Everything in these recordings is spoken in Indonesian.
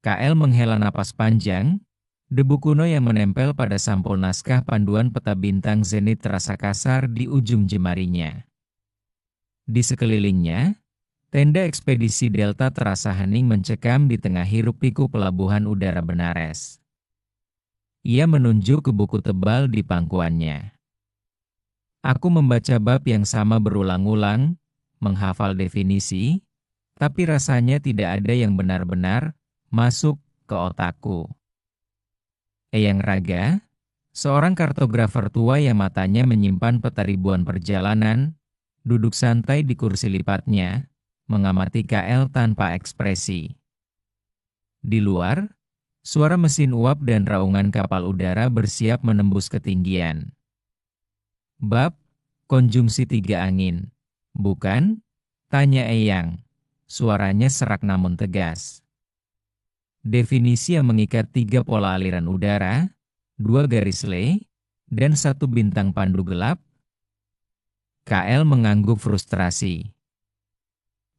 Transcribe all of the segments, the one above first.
KL menghela napas panjang, debu kuno yang menempel pada sampul naskah panduan peta bintang zenit terasa kasar di ujung jemarinya. Di sekelilingnya, tenda ekspedisi Delta terasa hening mencekam di tengah hiruk-pikuk pelabuhan udara Benares. Ia menunjuk ke buku tebal di pangkuannya. Aku membaca bab yang sama berulang-ulang, menghafal definisi, tapi rasanya tidak ada yang benar-benar masuk ke otakku. Eyang Raga, seorang kartografer tua yang matanya menyimpan peta ribuan perjalanan, duduk santai di kursi lipatnya, mengamati KL tanpa ekspresi. Di luar, suara mesin uap dan raungan kapal udara bersiap menembus ketinggian. Bab, konjungsi tiga angin. Bukan? Tanya Eyang. Suaranya serak namun tegas. Definisi yang mengikat 3 pola aliran udara, 2 garis ley, dan 1 bintang pandu gelap. KL mengangguk frustrasi.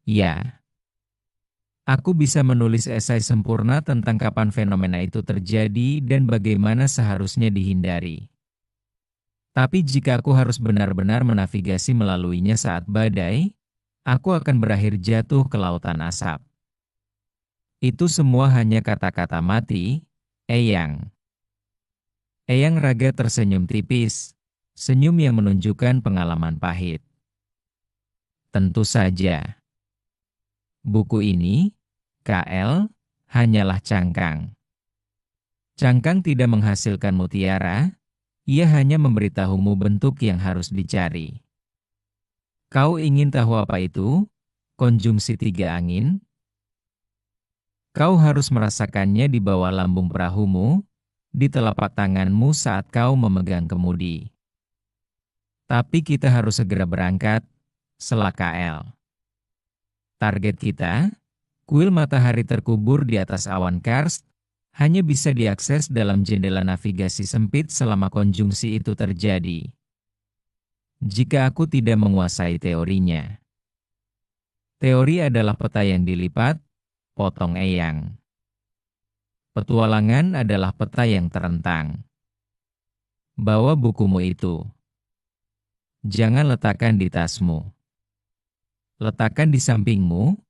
Ya. Aku bisa menulis esai sempurna tentang kapan fenomena itu terjadi dan bagaimana seharusnya dihindari. Tapi jika aku harus benar-benar menavigasi melaluinya saat badai, aku akan berakhir jatuh ke lautan asap. Itu semua hanya kata-kata mati, Eyang. Eyang Raga tersenyum tipis, senyum yang menunjukkan pengalaman pahit. Tentu saja. Buku ini, KL, hanyalah cangkang. Cangkang tidak menghasilkan mutiara, ia hanya memberitahumu bentuk yang harus dicari. Kau ingin tahu apa itu? Konjungsi tiga angin? Kau harus merasakannya di bawah lambung perahumu, di telapak tanganmu saat kau memegang kemudi. Tapi kita harus segera berangkat, sela KL. Target kita, kuil matahari terkubur di atas awan karst, hanya bisa diakses dalam jendela navigasi sempit selama konjungsi itu terjadi. Jika aku tidak menguasai teorinya. Teori adalah peta yang dilipat, potong Eyang. Petualangan adalah peta yang terentang. Bawa bukumu itu. Jangan letakkan di tasmu. Letakkan di sampingmu,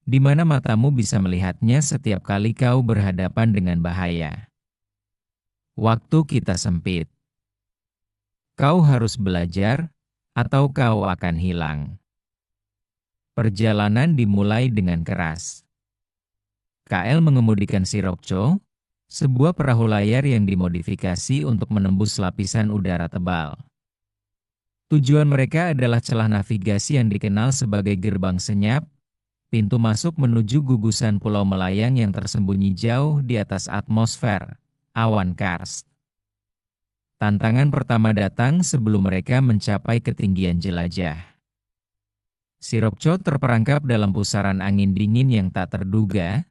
di mana matamu bisa melihatnya setiap kali kau berhadapan dengan bahaya. Waktu kita sempit. Kau harus belajar, atau kau akan hilang. Perjalanan dimulai dengan keras. KL mengemudikan Sirokco, sebuah perahu layar yang dimodifikasi untuk menembus lapisan udara tebal. Tujuan mereka adalah celah navigasi yang dikenal sebagai gerbang senyap, pintu masuk menuju gugusan pulau melayang yang tersembunyi jauh di atas atmosfer, awan karst. Tantangan pertama datang sebelum mereka mencapai ketinggian jelajah. Sirokco terperangkap dalam pusaran angin dingin yang tak terduga,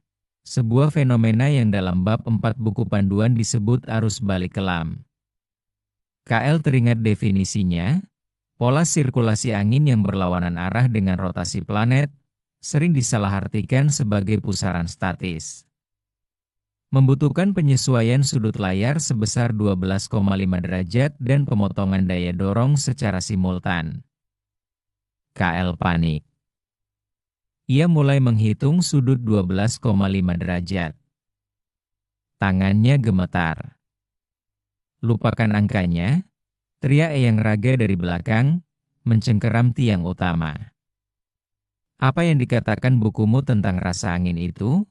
sebuah fenomena yang dalam bab 4 buku panduan disebut arus balik kelam. KL teringat definisinya, pola sirkulasi angin yang berlawanan arah dengan rotasi planet, sering disalahartikan sebagai pusaran statis. Membutuhkan penyesuaian sudut layar sebesar 12,5 derajat dan pemotongan daya dorong secara simultan. KL panik. Ia mulai menghitung sudut 12,5 derajat. Tangannya gemetar. Lupakan angkanya, teriak Eyang Raga dari belakang, mencengkeram tiang utama. Apa yang dikatakan bukumu tentang rasa angin itu?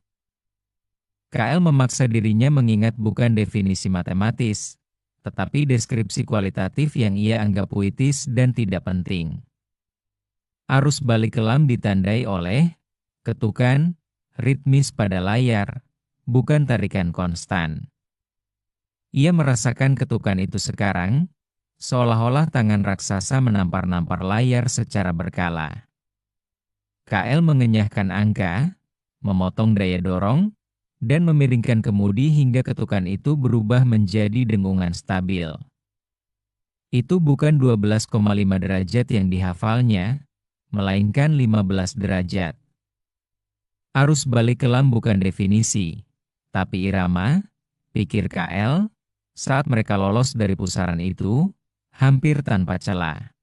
KL memaksa dirinya mengingat bukan definisi matematis, tetapi deskripsi kualitatif yang ia anggap puitis dan tidak penting. Arus balik kelam ditandai oleh ketukan ritmis pada layar, bukan tarikan konstan. Ia merasakan ketukan itu sekarang, seolah-olah tangan raksasa menampar-nampar layar secara berkala. KL mengenyahkan angka, memotong daya dorong, dan memiringkan kemudi hingga ketukan itu berubah menjadi dengungan stabil. Itu bukan 12,5 derajat yang dihafalnya, melainkan 15 derajat. Arus balik kelam bukan definisi, Tapi irama, pikir KL, saat mereka lolos dari pusaran itu, hampir tanpa celah.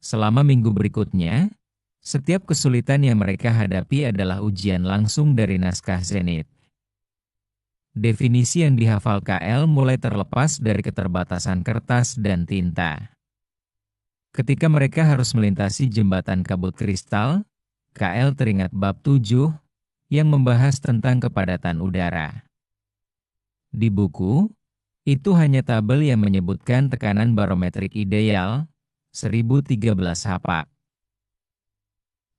Selama minggu berikutnya, setiap kesulitan yang mereka hadapi adalah ujian langsung dari naskah Zenith. Definisi yang dihafal KL mulai terlepas dari keterbatasan kertas dan tinta. Ketika mereka harus melintasi jembatan kabut kristal, KL teringat bab 7 yang membahas tentang kepadatan udara. Di buku, itu hanya tabel yang menyebutkan tekanan barometrik ideal, 1013 hapak.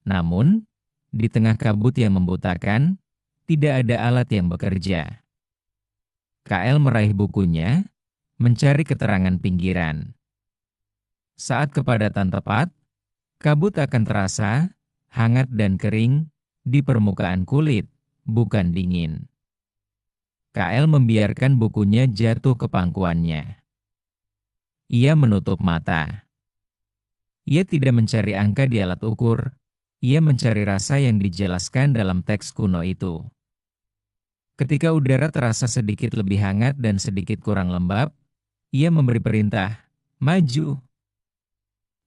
Namun, di tengah kabut yang membutakan, tidak ada alat yang bekerja. KL meraih bukunya, mencari keterangan pinggiran. Saat kepadatan tepat, kabut akan terasa hangat dan kering di permukaan kulit, bukan dingin. KL membiarkan bukunya jatuh ke pangkuannya. Ia menutup mata. Ia tidak mencari angka di alat ukur, ia mencari rasa yang dijelaskan dalam teks kuno itu. Ketika udara terasa sedikit lebih hangat dan sedikit kurang lembab, ia memberi perintah, "Maju."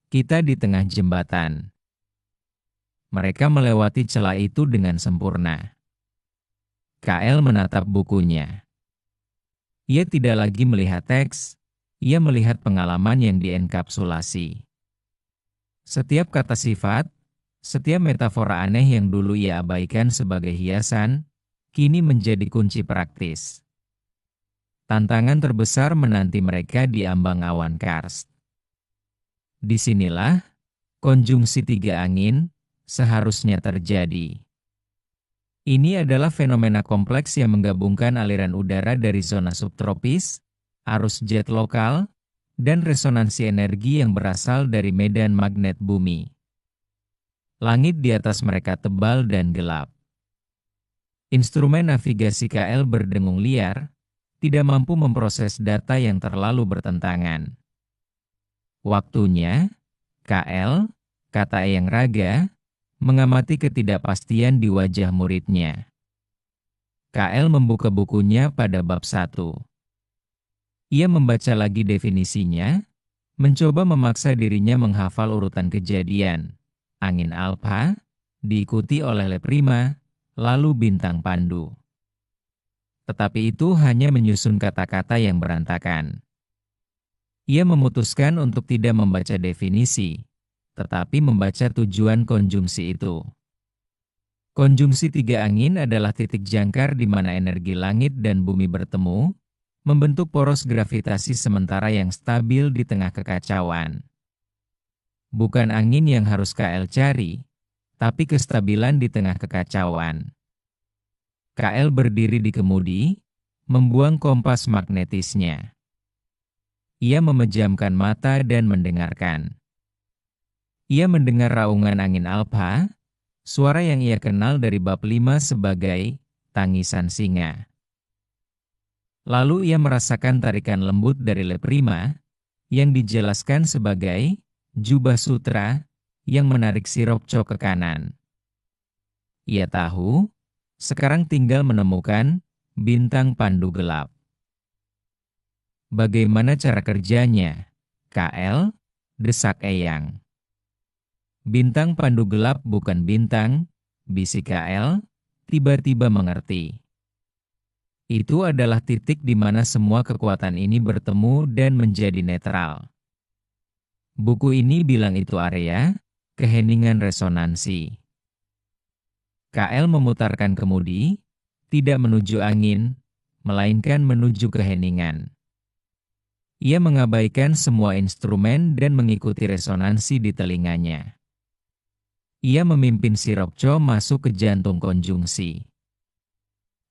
Kita di tengah jembatan. Mereka melewati celah itu dengan sempurna. KL menatap bukunya. Ia tidak lagi melihat teks, ia melihat pengalaman yang dienkapsulasi. Setiap kata sifat, setiap metafora aneh yang dulu ia abaikan sebagai hiasan, kini menjadi kunci praktis. Tantangan terbesar menanti mereka di ambang awan karst. Disinilah, konjungsi tiga angin seharusnya terjadi. Ini adalah fenomena kompleks yang menggabungkan aliran udara dari zona subtropis, arus jet lokal, dan resonansi energi yang berasal dari medan magnet bumi. Langit di atas mereka tebal dan gelap. Instrumen navigasi KL berdengung liar, tidak mampu memproses data yang terlalu bertentangan. Waktunya, KL, kata Eyang Raga, mengamati ketidakpastian di wajah muridnya. KL membuka bukunya pada bab 1. Ia membaca lagi definisinya, mencoba memaksa dirinya menghafal urutan kejadian. Angin alpha, diikuti oleh Le Prima, lalu bintang pandu. Tetapi itu hanya menyusun kata-kata yang berantakan. Ia memutuskan untuk tidak membaca definisi, tetapi membaca tujuan konjungsi itu. Konjungsi tiga angin adalah titik jangkar di mana energi langit dan bumi bertemu, membentuk poros gravitasi sementara yang stabil di tengah kekacauan. Bukan angin yang harus KL cari, tapi kestabilan di tengah kekacauan. KL berdiri di kemudi, membuang kompas magnetisnya. Ia memejamkan mata dan mendengarkan. Ia mendengar raungan angin alpha, suara yang ia kenal dari bab 5 sebagai tangisan singa. Lalu ia merasakan tarikan lembut dari Le Prima, yang dijelaskan sebagai jubah sutra yang menarik si Rokco ke kanan. Ia tahu, sekarang tinggal menemukan bintang pandu gelap. Bagaimana cara kerjanya? KL, desak Eyang. Bintang pandu gelap bukan bintang, bisik KL, tiba-tiba mengerti. Itu adalah titik di mana semua kekuatan ini bertemu dan menjadi netral. Buku ini bilang itu area keheningan resonansi. KL memutarkan kemudi, tidak menuju angin, melainkan menuju keheningan. Ia mengabaikan semua instrumen dan mengikuti resonansi di telinganya. Ia memimpin si Rokco masuk ke jantung konjungsi.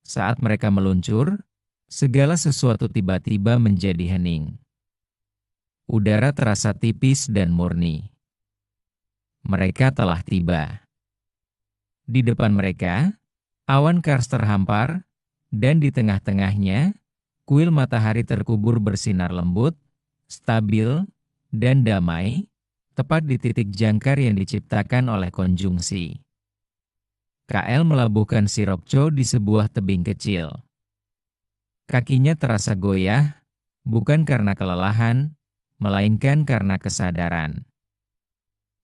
Saat mereka meluncur, segala sesuatu tiba-tiba menjadi hening. Udara terasa tipis dan murni. Mereka telah tiba. Di depan mereka, awan karst terhampar, dan di tengah-tengahnya, kuil matahari terkubur bersinar lembut, stabil, dan damai, tepat di titik jangkar yang diciptakan oleh konjungsi. KL melabuhkan sirup cho di sebuah tebing kecil. Kakinya terasa goyah, bukan karena kelelahan, melainkan karena kesadaran.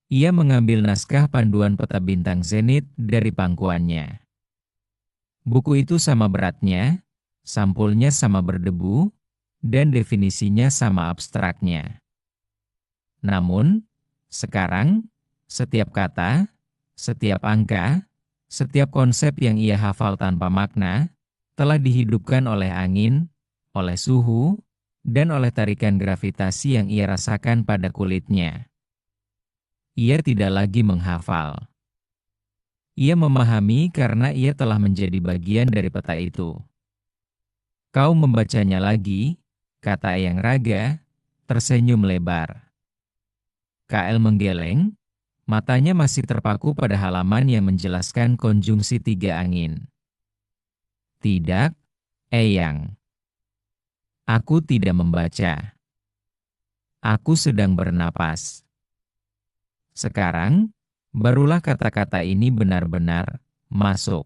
Ia mengambil naskah panduan peta bintang zenit dari pangkuannya. Buku itu sama beratnya, sampulnya sama berdebu, dan definisinya sama abstraknya. Namun, sekarang, setiap kata, setiap angka, setiap konsep yang ia hafal tanpa makna, telah dihidupkan oleh angin, oleh suhu, dan oleh tarikan gravitasi yang ia rasakan pada kulitnya. Ia tidak lagi menghafal. Ia memahami karena ia telah menjadi bagian dari peta itu. Kau membacanya lagi, kata Eyang Raga, tersenyum lebar. KL menggeleng, matanya masih terpaku pada halaman yang menjelaskan konjungsi tiga angin. Tidak, Eyang. Aku tidak membaca. Aku sedang bernapas. Sekarang, barulah kata-kata ini benar-benar masuk.